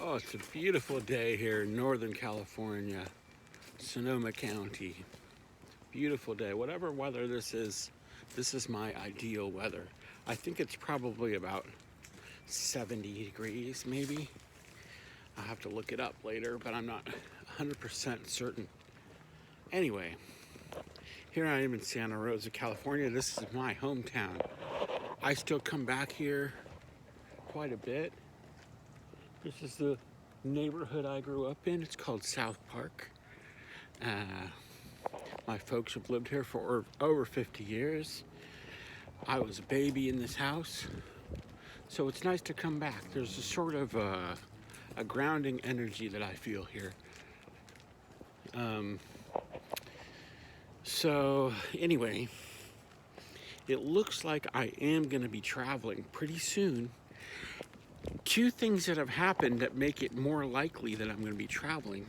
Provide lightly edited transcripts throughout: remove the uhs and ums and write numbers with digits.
Oh, it's a beautiful day here in Northern California, Sonoma County. Beautiful day. Whatever weather this is my ideal weather. I think it's probably about 70 degrees, maybe. I'll have to look it up later, but I'm not 100% certain. Anyway, here I am in Santa Rosa, California. This is my hometown. I still come back here quite a bit. This is the neighborhood I grew up in. It's called South Park. My folks have lived here for over 50 years. I was a baby in this house, so it's nice to come back. There's a sort of a grounding energy that I feel here. So anyway, it looks like I am going to be traveling pretty soon. Two things that have happened that make it more likely that I'm going to be traveling.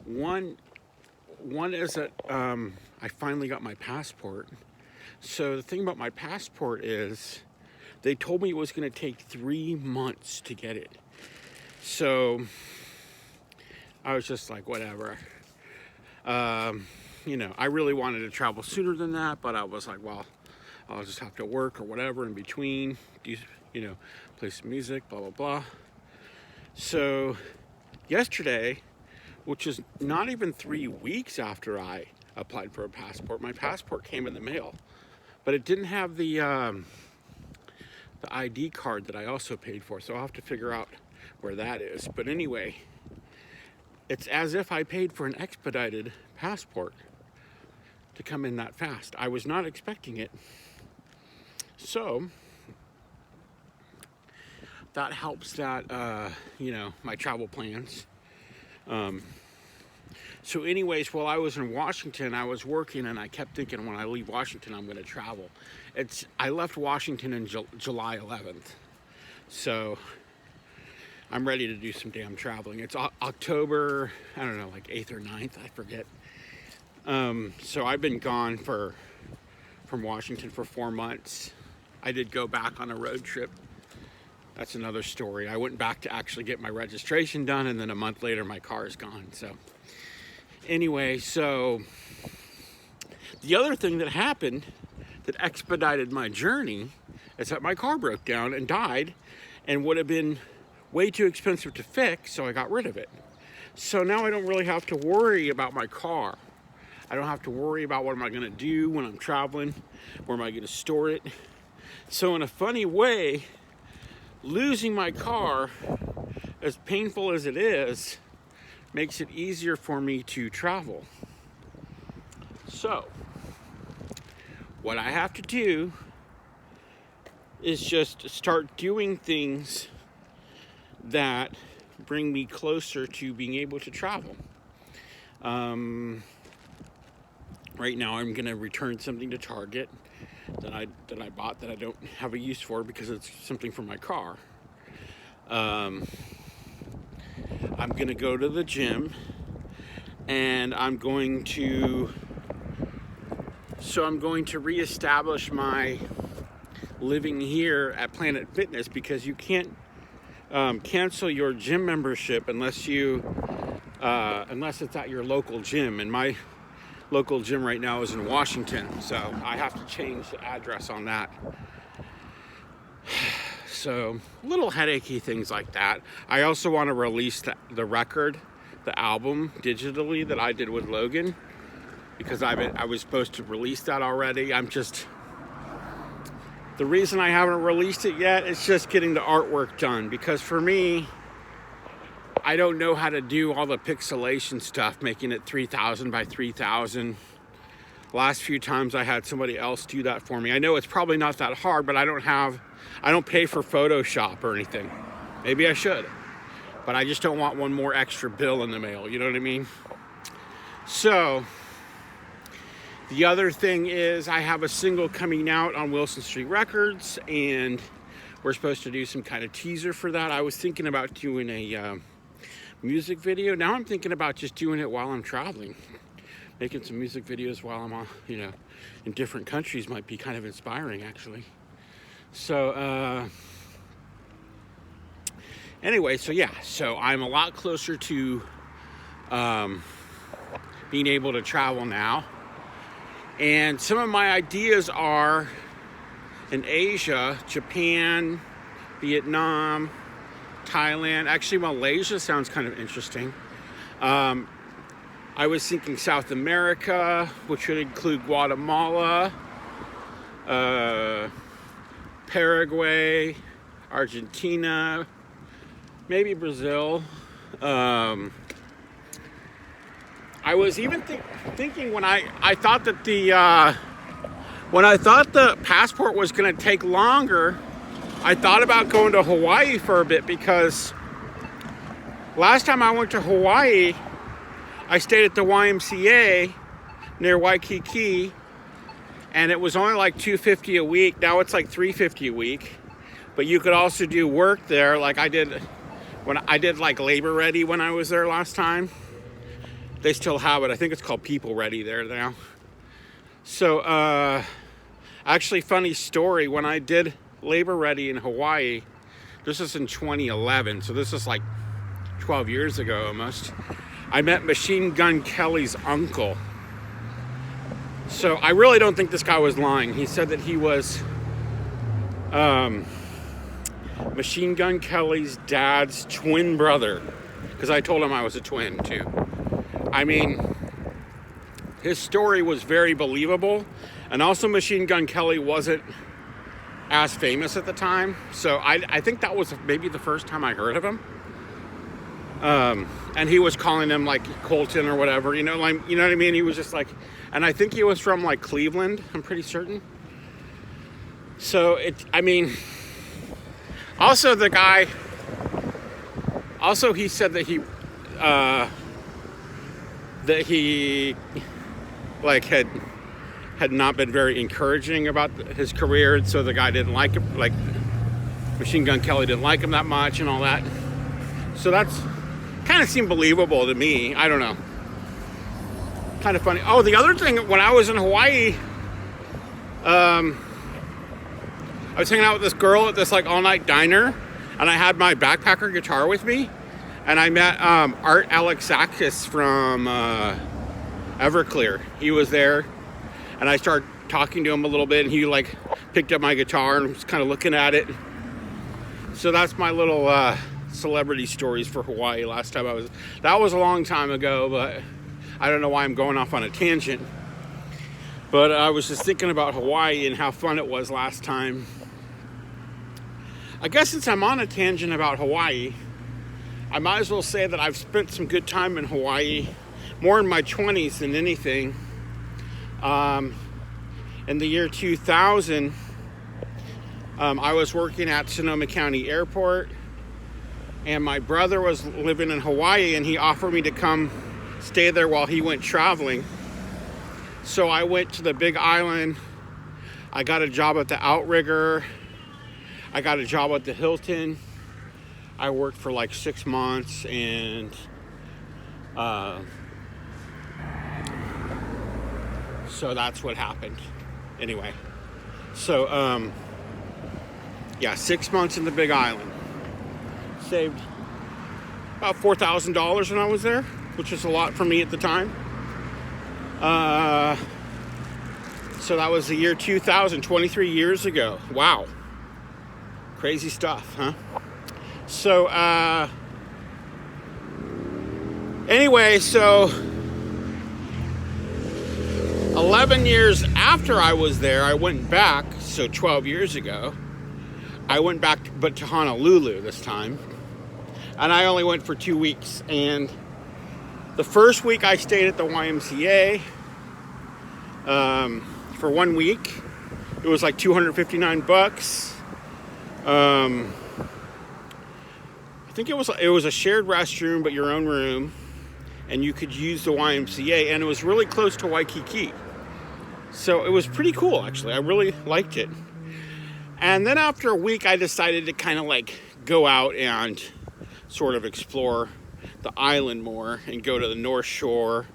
One is that I finally got my passport. So the thing about my passport is they told me it was going to take 3 months to get it. So I was just like, whatever. I really wanted to travel sooner than that, but I was like, well, I'll just have to work or whatever in between, play some music, blah, blah, blah. So yesterday, which is not even 3 weeks after I applied for a passport, my passport came in the mail, but it didn't have the ID card that I also paid for, so I'll have to figure out where that is. But anyway, it's as if I paid for an expedited passport to come in that fast. I was not expecting it. So that helps that, my travel plans. So anyways, while I was in Washington, I was working and I kept thinking when I leave Washington, I'm going to travel. I left Washington in July 11th. So I'm ready to do some damn traveling. It's October, I don't know, like 8th or 9th, I forget. So I've been gone from Washington for 4 months. I did go back on a road trip. That's another story. I went back to actually get my registration done, and then a month later my car is gone. So anyway, so the other thing that happened that expedited my journey is that my car broke down and died and would have been way too expensive to fix, so I got rid of it. So now I don't really have to worry about my car. I don't have to worry about what am I going to do when I'm traveling, where am I going to store it. So in a funny way, losing my car, as painful as it is, makes it easier for me to travel. So what I have to do is just start doing things that bring me closer to being able to travel. Right now I'm going to return something to Target that I bought that I don't have a use for because it's something for my car. I'm going to go to the gym and I'm going to reestablish my living here at Planet Fitness, because you can't cancel your gym membership unless it's at your local gym, and my local gym right now is in Washington, so I have to change the address on that. So little headachy things like that. I also want to release the record, the album digitally that I did with Logan, because I was supposed to release that already. The reason I haven't released it yet is just getting the artwork done, because for me, I don't know how to do all the pixelation stuff, making it 3,000 by 3,000. Last few times I had somebody else do that for me. I know it's probably not that hard, but I don't pay for Photoshop or anything. Maybe I should, but I just don't want one more extra bill in the mail, you know what I mean? So the other thing is I have a single coming out on Wilson Street Records, and we're supposed to do some kind of teaser for that. I was thinking about doing a music video. Now I'm thinking about just doing it while I'm traveling. Making some music videos while I'm in different countries might be kind of inspiring, actually. So Anyway, so yeah, so I'm a lot closer to being able to travel now. And some of my ideas are in Asia, Japan, Vietnam, Thailand. Actually, Malaysia sounds kind of interesting. I was thinking South America, which would include Guatemala, Paraguay, Argentina, maybe Brazil. I was even thinking when I thought that when I thought the passport was going to take longer, I thought about going to Hawaii for a bit, because last time I went to Hawaii, I stayed at the YMCA near Waikiki, and it was only like $250 a week. Now it's like $350 a week, but you could also do work there, like I did when I did like Labor Ready when I was there last time. They still have it. I think it's called People Ready there now. So, actually, funny story. When I did Labor Ready in Hawaii, this was in 2011, so this is like 12 years ago almost. I met Machine Gun Kelly's uncle. So I really don't think this guy was lying. He said that he was Machine Gun Kelly's dad's twin brother, because I told him I was a twin too. I mean, his story was very believable, and also Machine Gun Kelly wasn't as famous at the time, so I think that was maybe the first time I heard of him. And he was calling him like Colton or whatever, you know what I mean? He was just like, and I think he was from like Cleveland, I'm pretty certain. So also the guy, also he said that he like had not been very encouraging about his career, and so the guy didn't like him, like Machine Gun Kelly didn't like him that much and all that. So that's kind of seemed believable to me. I don't know. Kind of funny. Oh, the other thing, when I was in Hawaii, I was hanging out with this girl at this like all-night diner, and I had my backpacker guitar with me, and I met Art Alexakis from Everclear. He was there, and I started talking to him a little bit, and he like picked up my guitar and was kind of looking at it. So that's my little celebrity stories for Hawaii last time I was. That was a long time ago, but I don't know why I'm going off on a tangent. But I was just thinking about Hawaii and how fun it was last time. I guess since I'm on a tangent about Hawaii, I might as well say that I've spent some good time in Hawaii, more in my 20s than anything. In the year 2000, I was working at Sonoma County Airport, and my brother was living in Hawaii, and he offered me to come stay there while he went traveling. So I went to the Big Island. I got a job at the Outrigger. I got a job at the Hilton. I worked for like 6 months, and so that's what happened. Anyway, so yeah, 6 months in the Big Island. Saved about $4,000 when I was there, which is a lot for me at the time. So that was the year 2000, 23 years ago. Wow. Crazy stuff, huh? So, anyway, so 11 years after I was there, I went back, so 12 years ago, I went back, but to Honolulu this time, and I only went for 2 weeks, and the first week I stayed at the YMCA, for 1 week. It was like $259. I think it was a shared restroom, but your own room, and you could use the YMCA, and it was really close to Waikiki. So it was pretty cool, actually. I really liked it. And then after a week, I decided to kind of like go out and sort of explore the island more and go to the North Shore.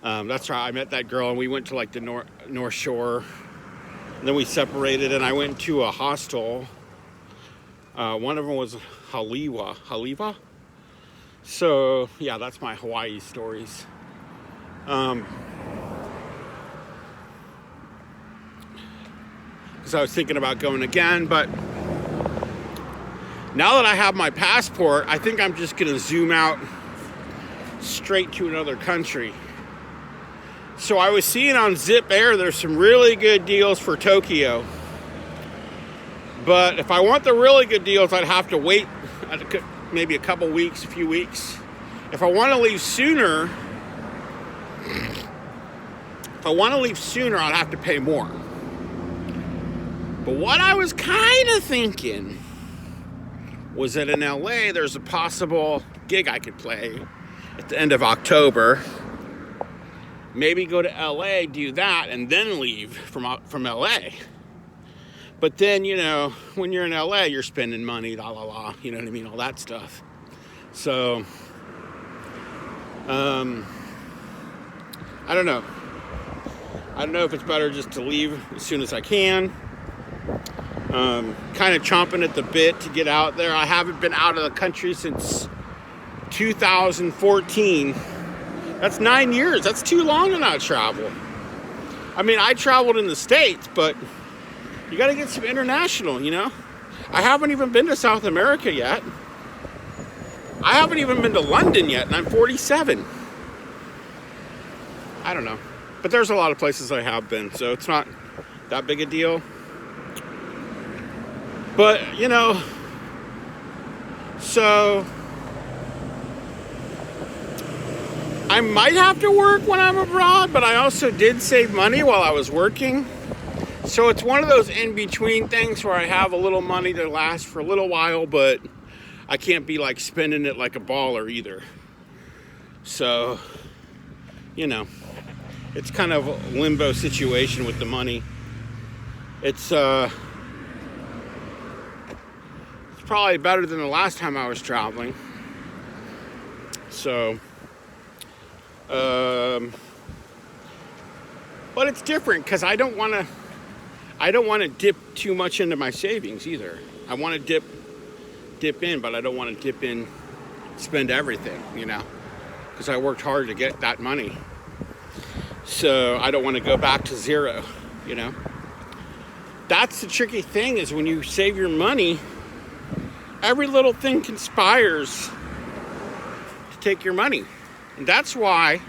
That's how I met that girl, and we went to like the North Shore. And then we separated, and I went to a hostel. One of them was Haliwa. So yeah, that's my Hawaii stories. Because I was thinking about going again, but now that I have my passport, I think I'm just gonna zoom out straight to another country. So I was seeing on Zip Air, there's some really good deals for Tokyo. But if I want the really good deals, I'd have to wait maybe a couple weeks, a few weeks. If I want to leave sooner, I'd have to pay more. But what I was kind of thinking was that in LA, there's a possible gig I could play at the end of October. Maybe go to LA, do that, and then leave from LA. But then, you know, when you're in LA, you're spending money, you know what I mean, all that stuff. So, I don't know. I don't know if it's better just to leave as soon as I can. Kind of chomping at the bit to get out there. I haven't been out of the country since 2014. That's 9 years. That's too long to not travel. I mean, I traveled in the States, but you got to get some international, you know? I haven't even been to South America yet. I haven't even been to London yet, and I'm 47. I don't know. But there's a lot of places I have been, so it's not that big a deal. But, you know, so I might have to work when I'm abroad, but I also did save money while I was working. So it's one of those in-between things where I have a little money to last for a little while, but I can't be like spending it like a baller either. So, you know, it's kind of a limbo situation with the money. It's probably better than the last time I was traveling. So, but it's different because I don't want to dip too much into my savings either. I want to dip in, but I don't want to dip in, spend everything, you know, because I worked hard to get that money. So I don't want to go back to zero, you know. That's the tricky thing, is when you save your money, every little thing conspires to take your money. And that's why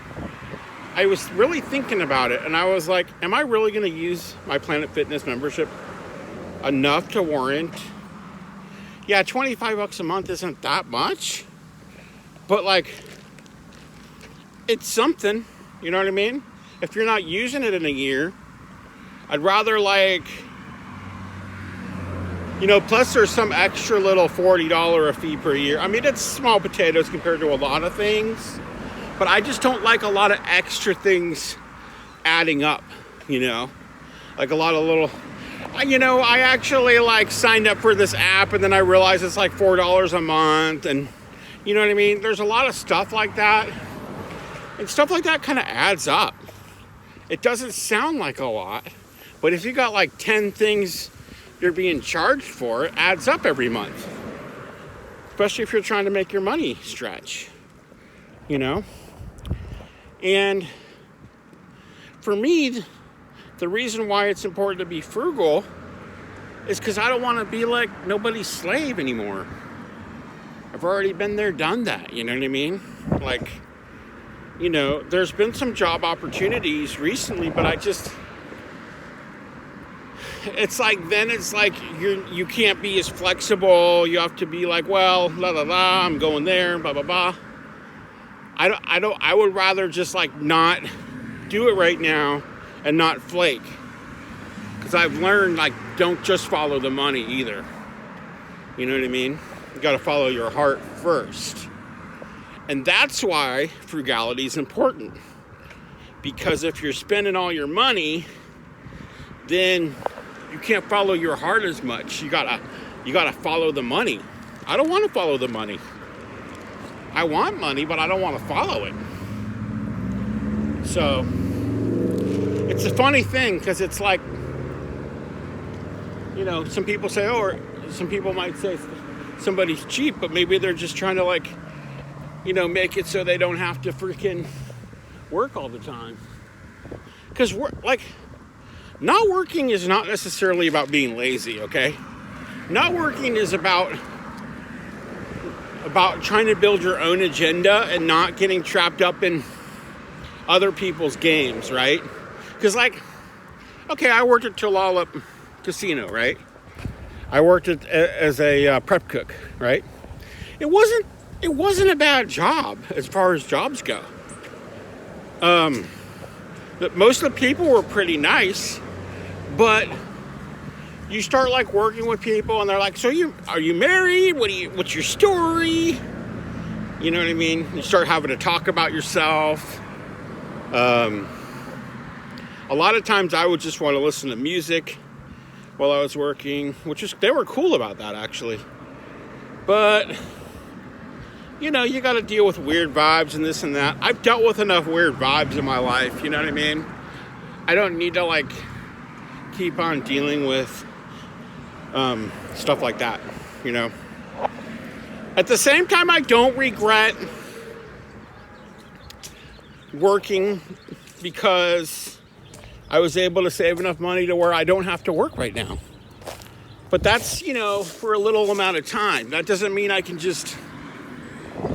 I was really thinking about it, and I was like, am I really going to use my Planet Fitness membership enough to warrant? Yeah, $25 a month isn't that much, but like, it's something, you know what I mean? If you're not using it in a year, I'd rather like, you know, plus there's some extra little $40 a fee per year. I mean, it's small potatoes compared to a lot of things, but I just don't like a lot of extra things adding up, you know? Like a lot of little, you know, I actually like signed up for this app and then I realized it's like $4 a month, and you know what I mean? There's a lot of stuff like that, and stuff like that kind of adds up. It doesn't sound like a lot, but if you got like 10 things you're being charged for, it adds up every month. Especially if you're trying to make your money stretch, you know? And for me, the reason why it's important to be frugal is because I don't want to be like nobody's slave anymore. I've already been there, done that, you know what I mean? Like, you know, there's been some job opportunities recently, but it's like, then it's like you can't be as flexible. You have to be like, well, la la la, I'm going there, blah blah blah. I would rather just like not do it right now and not flake. Because I've learned, like, don't just follow the money either. You know what I mean? You got to follow your heart first. And that's why frugality is important. Because if you're spending all your money, then you can't follow your heart as much. You gotta follow the money. I don't want to follow the money. I want money, but I don't want to follow it. So it's a funny thing, because it's like, you know, some people say, or some people might say, somebody's cheap, but maybe they're just trying to, like, you know, make it so they don't have to freaking work all the time. Because like, not working is not necessarily about being lazy, okay? Not working is about trying to build your own agenda and not getting trapped up in other people's games, right? Because, like, okay, I worked at Talala Casino, right? I worked as a prep cook, right? It wasn't a bad job as far as jobs go. But most of the people were pretty nice, but you start, like, working with people and they're like, so are you married? What's your story? You know what I mean? You start having to talk about yourself. A lot of times I would just want to listen to music while I was working, they were cool about that, actually. But, you know, you got to deal with weird vibes and this and that. I've dealt with enough weird vibes in my life, you know what I mean? I don't need to, like, keep on dealing with stuff like that, you know? At the same time, I don't regret working because I was able to save enough money to where I don't have to work right now. But that's, you know, for a little amount of time. That doesn't mean I can just,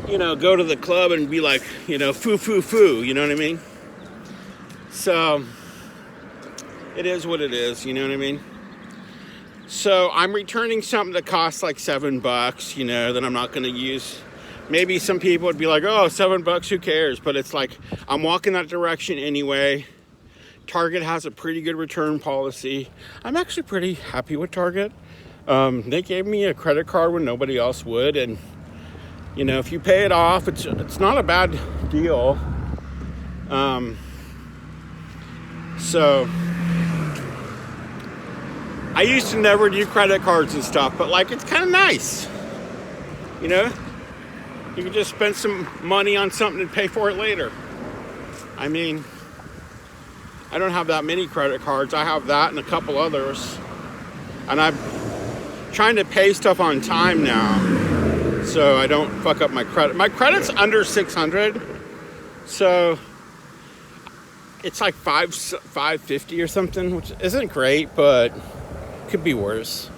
you know, go to the club and be like, you know, foo, you know what I mean? So, it is what it is, you know what I mean? So, I'm returning something that costs like $7, you know, that I'm not going to use. Maybe some people would be like, oh, $7, who cares? But it's like, I'm walking that direction anyway. Target has a pretty good return policy. I'm actually pretty happy with Target. They gave me a credit card when nobody else would, and you know, if you pay it off, it's not a bad deal. So I used to never do credit cards and stuff, but like, it's kind of nice, you know. You can just spend some money on something and pay for it later. I mean, I don't have that many credit cards. I have that and a couple others. And I'm trying to pay stuff on time now, so I don't fuck up my credit. My credit's under 600, so it's like 550 or something, which isn't great, but could be worse.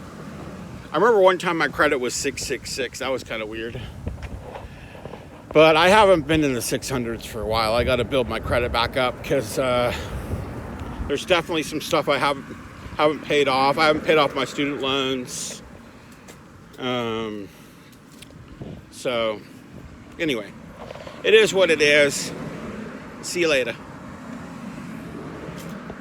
I remember one time my credit was 666. That was kind of weird. But I haven't been in the 600s for a while. I got to build my credit back up because there's definitely some stuff I haven't paid off. I haven't paid off my student loans. So, anyway, it is what it is. See you later.